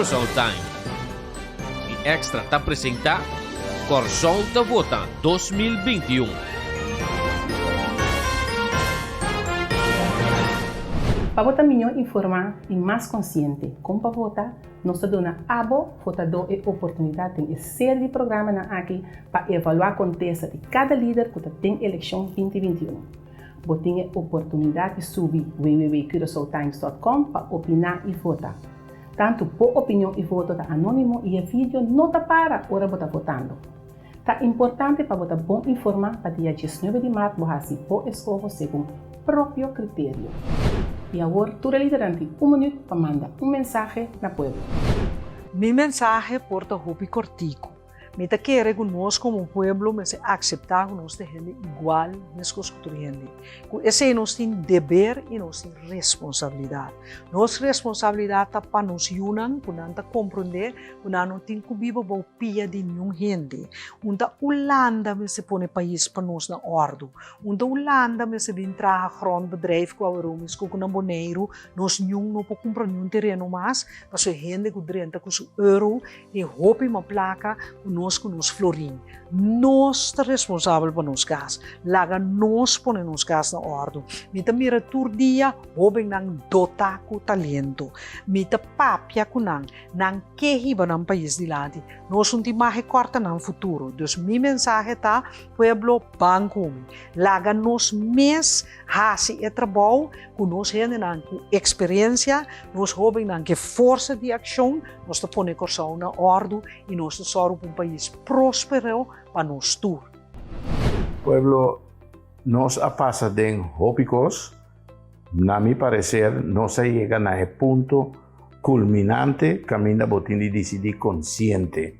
Curaçao Time. E Extra está apresenta Corsol da Vota 2021. Para votar melhor informar e mais consciente como para votar, nós damos abo votador e oportunidade de série de programas aqui para evaluar o contexto de cada líder que tem eleição 2021. Você tem a oportunidade de subir www.curaçaotimes.com para opinar e votar. Tanto por opinião e voto da anônimo e a vídeo não está para hora você votando. Está importante para você bom informar para dia 19 de março você pode escolher segundo próprio critério. E agora, tu liderante, minuto para mandar mensagem na pueblo. Mi mensaje porta hopi cortico. Me ta quiere que nós como pueblo me se aceptar que nós gente igual nas coisas que gente. Esse é nosso dever e nossa responsabilidade. Nossa responsabilidade está para nos unir, para nos compreender, para não ter que viver com pia de nenhum gente. Onde a Holanda me se põe país para nós na ordem. Onde a Holanda me se vem trazer grondbedrijf com a Romis, com o Boneiro, nós não podemos comprar nenhum terreno mais, mas a gente que drenta com o euro e hopi uma placa nós com nos florim. Nós estamos responsáveis por nos gás. Laga nós põe nos gás na ordem. Mita mira tur dia, hobem nang dota com talento. Mita papia com nang que hiba nang país de lado. Nós não temos corta nang futuro. Dus mi mensagem tá, pueblo banco. Laga nós mes hasi e trabalho com nós gente nang com experiência, nós hobem nang que força de ação, nós te põe Corsao na ordem e nós te sorro para um país próspero para nós tour. Pueblo, nos pasa de hópicos, na mi parecer, no se llega a ese punto culminante, camina botín de decidir consciente.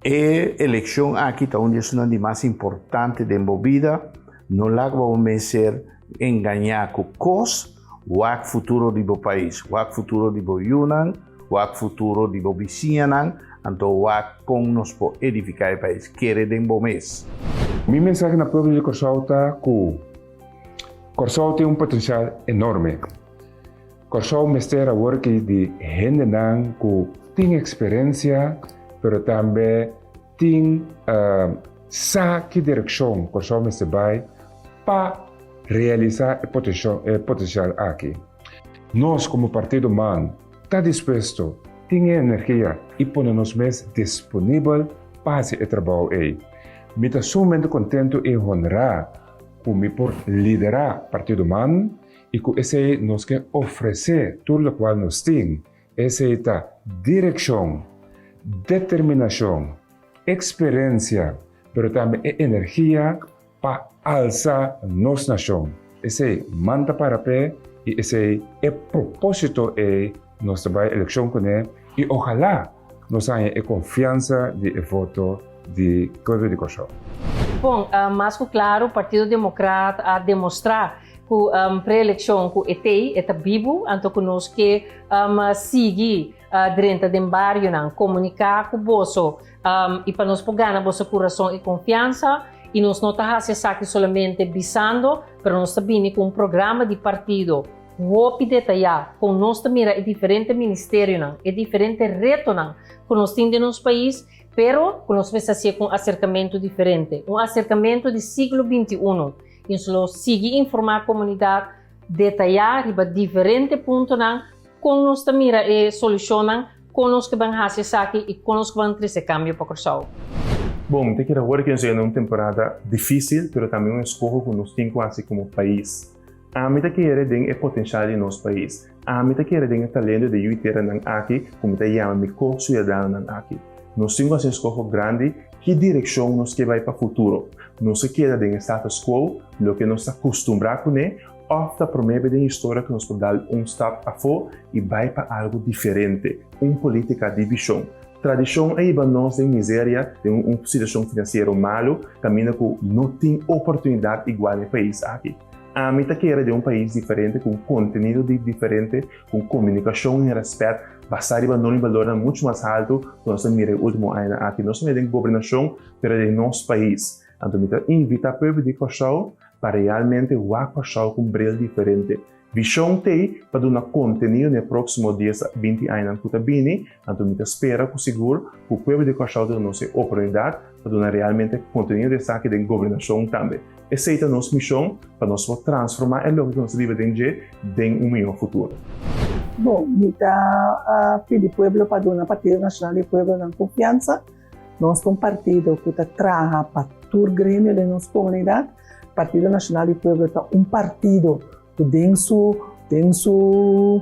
Elección aquí está una de las más importantes de mi vida, no la vamos a ser engañar con cos, o el futuro de mi país, o el futuro de mi Yunan, o el futuro de mi vecina, então o com nos pode edificar o país, quer de bom mês. Minha mensagem na povo de Corsao está que Corsao tem potencial enorme. Corsao mistura agora que de gente que tem experiência, mas também tem sabe que direção Corsao mistura vai para realizar o potencial aqui. Nós como partido MAN está disposto tem energia e põe-nos mais disponível para esse trabalho aí. Me está sumamente contente e honrado como por liderar o Partido MAN e que esse nos quer oferecer tudo o qual nos tem. Essa é a direção, determinação, experiência, mas também energia para alçar nossa nação. Esse é manda para pé e esse é o propósito é nós trabalhamos a eleição com ele e ojalá nós tenhamos a confiança de voto de povo de Corsao. Bom, mas claro, o Partido Democrata a demonstrar que a pré-eleição que ETI está vivo, então que nós que seguir dentro do barrio, comunicar com o bolso e para nós poder ganhar nosso coração e confiança. E nós não estamos aqui somente visando, mas nós estamos com um programa de partido. Hopi detalhar, com nós também é diferente ministério, é diferente reto que nós temos no nosso país, pero que nós vamos fazer com um acercamento diferente, um acercamento do século XXI. E nós seguir informar a comunidade, detalhar riba diferente pontos, com nós também é solucionar, com nós que vamos fazer aqui e com nós que vamos trazer cambio para Corsao. Bom, tem que agora que é uma temporada difícil, mas também uma escolha que nós temos assim como país. A meta que é tem o potencial de nosso país. A meta que é tem o talento de yuitera nang aqui, como te chama me co-cidadão nang aqui. Nós temos uma escolha grande, que direção nós que vai para o futuro. Nós se queda em status quo, o que nós está acostumado com ele, ofta promete de história que nós pode dar step a fora e vai para algo diferente, política de visão. Tradição é para nós em miséria, de situação financeira malo, caminha com não tem oportunidade igual no país aqui. A meta que era de país diferente, com conteúdo diferente, com comunicação e respeito, bastar para um valor muito mais alto, nós miramos o último ano aqui. Nós não temos governação, mas de nosso país. Então, invita o povo de Corsao para realmente o Corsao com um brilho diferente. visão tem para dar conteúdo no próximo 10 a 20 anos que está vindo, então me espera com seguro que o povo de Corsau tem nossa oportunidade para dar realmente conteúdo de saque de governação também. Essa é a nossa missão para nós transformar o que nós vivemos em melhor futuro. Bom, a pedir pueblo para dar Partido Nacional de Pueblo na confiança. Nós somos um partido que trabalha para todo o grêmio da nossa comunidade. Partido Nacional de Pueblo é um partido que tem seu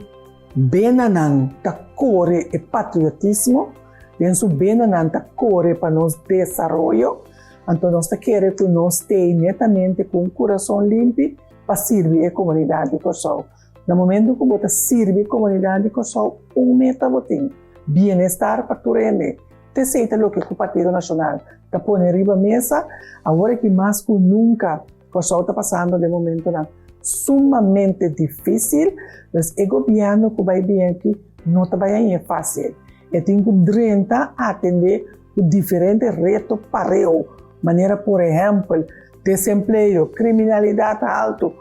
benanan da core e patriotismo, tem seu benanan da core para nosso desenvolvimento. Então nós queremos que nós tenhamos netamente com o coração limpo para servir a comunidade de Corsau. No momento que você serve a comunidade de Corsau, meta você bem-estar para todo mundo. Te aceita o que o Partido Nacional está pondo em riba mesa, agora que mais que nunca Corsau está passando de momento sumamente difícil, mas o governo que vai bem aqui não está bem fácil. E tem que atender diferentes retos para ele. Maneira, por exemplo, desemprego, criminalidade alta,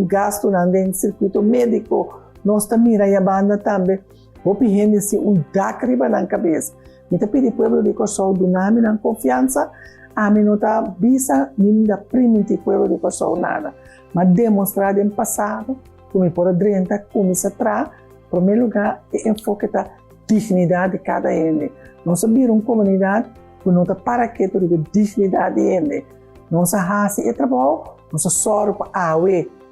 gasto no circuito médico, nós também mirando também. Hopi gente se dacriba na cabeça. Me tá pedi pueblo de Corsau do nome na confiança, a mim não tá bisa nem da permitir pueblo de Corsau nada. Mas demonstrar no passado, como por drenta, como se trata, em primeiro lugar, é enfoque da dignidade de cada um. Nós sabemos uma comunidade que não tá para que ter dignidade de nós raça e trabalho, nós sorro para a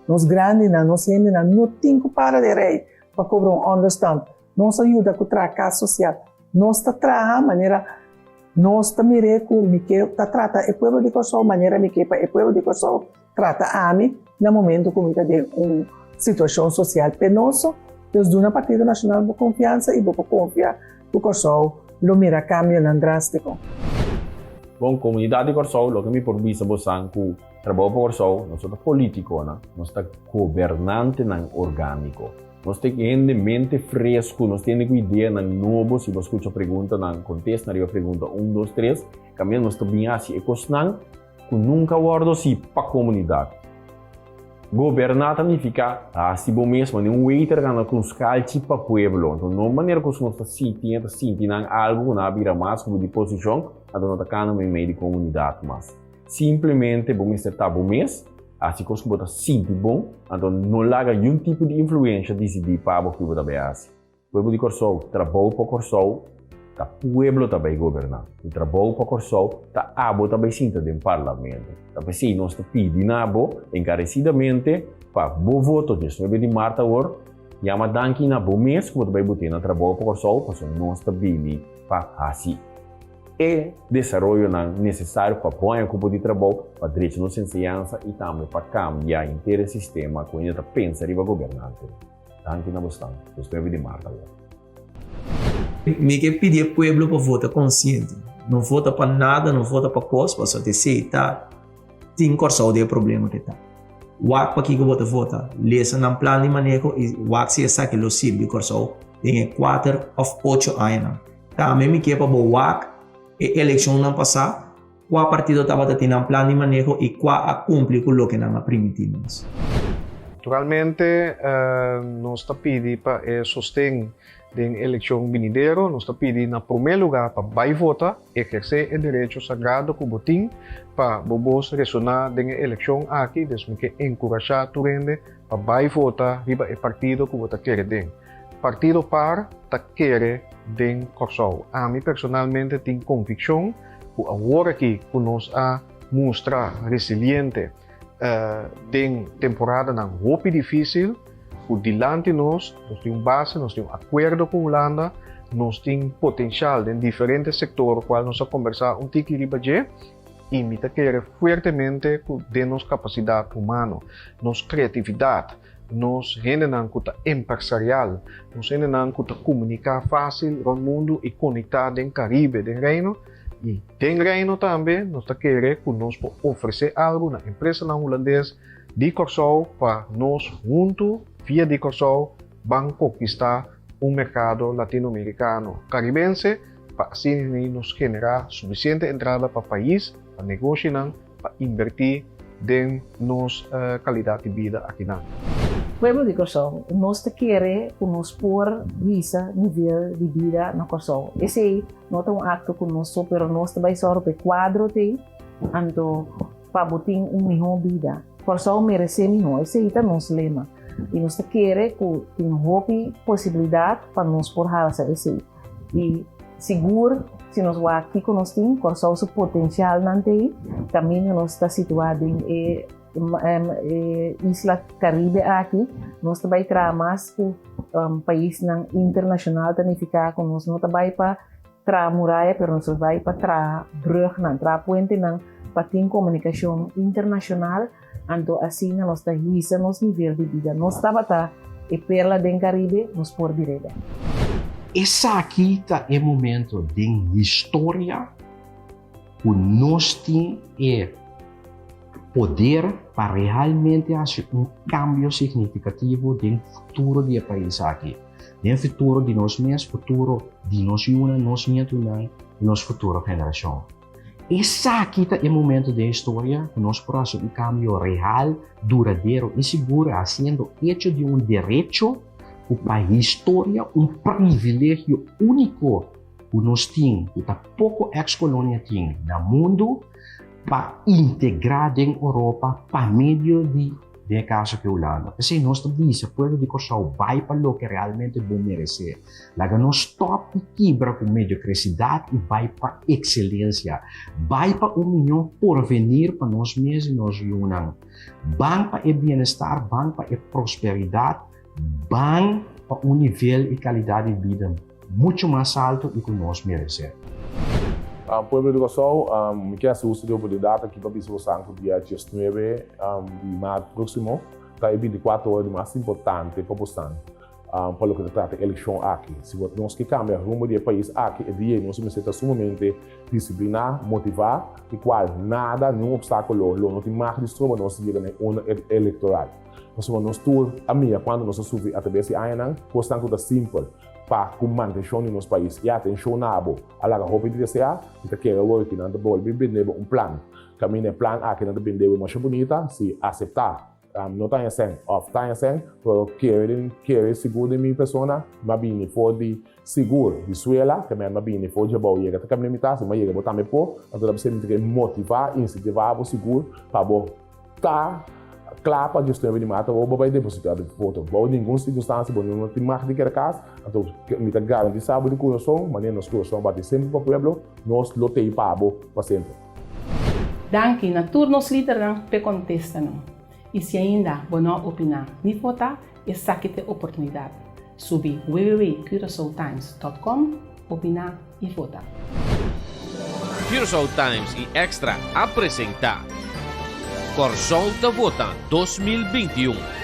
nós grandes, nós gente não tem que para de rei para cobrar understand. Nós ajuda com a casa social. Nós trabalhamos maneira, nós também com que trata o povo de Corsau maneira que o povo de Corsau trata a mim no momento que tem uma situação social penosa. Deus dá Partido Nacional de Confiança e vou confiar que Corsau lo mira cambio drástico. Bom, comunidade de Corsau, lo que me por visa bosan que trabalho para Corsau, nós somos político, nós somos governante orgânico. Nós temos mente fresco, nós temos ideia novo, se você escuta a pergunta, contesta na pergunta 1, 2, 3, também nós temos assim, e cosnan, que nunca guardo assim para a comunidade. Governar significa, assim bom mesmo, um waiter que com os calci para o pueblo. Então, não maneira que nós estamos sentindo algo na vira mais como de posição, a dona está no meio da comunidade, mas simplesmente bom mesmo está bom mesmo. Assim que você sente bom, então não larga nenhum tipo de influência de decidir para o que você vai fazer. O povo de Corsau trabalha para Corsau, o povo também governa. O trabalho para Corsau, o abo também sinta dentro do parlamento. Então, se nós pedimos encarecidamente para o voto de 9 de março, e a danke na bom mês que você vai botar no trabalho para Corsau, para nós também para assim. E desenvolvimento necessário para pôr o grupo de trabalho para direito de ensinança e também para cambiar inteiro o sistema que a gente pensa em governante. Tanto na bastante, estou de marca. Me que pedir ao povo para votar consciente. Não vota para nada, não vota para coisa, para só dizer, tá? Tem Corsau de problema que tá. Wak para que você vota, lesa no plano de manejo e wak se sabe que o sirve Corsau tem 4 ou 8 anos. Também me que para wak a eleição não passar, qual partido estava tendo um plano de manejo e qual cumpre com o que não permitimos. Naturalmente, nós estamos pedindo para sostener a eleição venidera, nós estamos pedindo, em primeiro lugar, para vai votar, exercer o direito sagrado que você tem, para você ressonar na eleição aqui, desde que encorajar a gente para vai votar riba o partido que você quer. Partido par está querer den Corsau. A mim personalmente tenho convicção que agora que nós a mostrar resiliente den temporada não muito difícil, que dilante nós temos base, nós temos acordo com a Holanda, nós temos potencial em diferentes setores, qual nós vamos conversar tiki riba e me querer fortemente de nossa capacidade humana, nossa criatividade. Nós rendemos empresarial, nós rendemos comunicar fácil com o mundo e conectar com o Caribe, do Reino. E do Reino também, nós queremos que nós oferecer algo na empresa holandesa de Corsau para nós, juntos, via de Corsau, vamos conquistar mercado latino-americano, caribense, para assim nos generar suficiente entrada para o país, para negociar, para invertir em nossa qualidade de vida aqui. Pueblo de Corsão, nós queremos que nós por visa nível de vida na Corsão. Esse não é um acto que nós só, mas nós também só para quadro tem, então para botar melhor vida. Corsão merece melhor, esse é o nosso lema. E nós queremos que tenha possibilidade para nós por fazer esse. E seguro, se nós vamos aqui com nós tem, Corsão o potencial não tem, também nós está situado em Isla Caribe aqui, nós também traz mais que país internacional tanificar com nós, não também para tra muralha, mas nós vai para tra brug, tra puente para ter comunicação internacional, então assim nós está isso nosso nível de vida, nós estava tá e perla do Caribe, nós por direita. Essa aqui tá é momento de história, o nós tem poder para realmente fazer cambio significativo no futuro do país aqui. No futuro de nós mesmos, futuro de nós e nossa futura geração. Essa aqui é o momento da história que nós podemos fazer cambio real, duradouro e seguro, sendo hecho de direito para a história, privilégio único que nós temos, que pouco ex-colônia tem no mundo, para integrar em Europa para meio de caso que Holanda. Assim, nós também, o povo de Corsão vai para o que realmente bom merecer. Laga nós stop e quebra com mediocridade e vai para excelência. Vai para melhor porvenir para nós mesmos e nós juntos. Vai para o bem-estar, vai para a prosperidade, vai para nível e qualidade de vida muito mais alto e que nós merecemos. Pueblo de Corsão, me quer se usa de oportunidade aqui para visitar o Santo dia 19 de março próximo, que é 24 horas mais importante para o Santo. Para o que trata da eleição aqui. Se nós que cambia o rumo do país aqui, é dia nós precisamos sumamente disciplinar, motivar, e qual nada, nenhum obstáculo, não tem mais distúrbio, nós chega na urna eleitoral. Nós todos, a minha, quando nós subimos a TBS ainda, o Santo é simples. Para a manutenção do nosso país. E a atenção na abo, a la roupa de DCA, que quer work na bol, bem plan. Caminho plan aqui na bem mais bonita, se aceitar. Não tem assim, off tem assim, querer seguro de minha pessoa, mas bem for de seguro de suela, que me bem for de bom, chega até caminho mitad, mas chega botar me pô, então você tem que motivar, incentivar o seguro para botar claro para gestão de mata ou vai depositar de voto. Ou nenhuma circunstância, não tem mais de que casa, então me dá garantia sabe de coração, mas nosso coração bate sempre para o povo, nós lutei para sempre. Danke, na turnos líder pe contesta não. E se ainda não opinar, nem votar, é saque oportunidade. Subi www.curaçaotimes.com, opinar e votar. Curaçao Times e Extra apresenta Corsão da Vota 2021.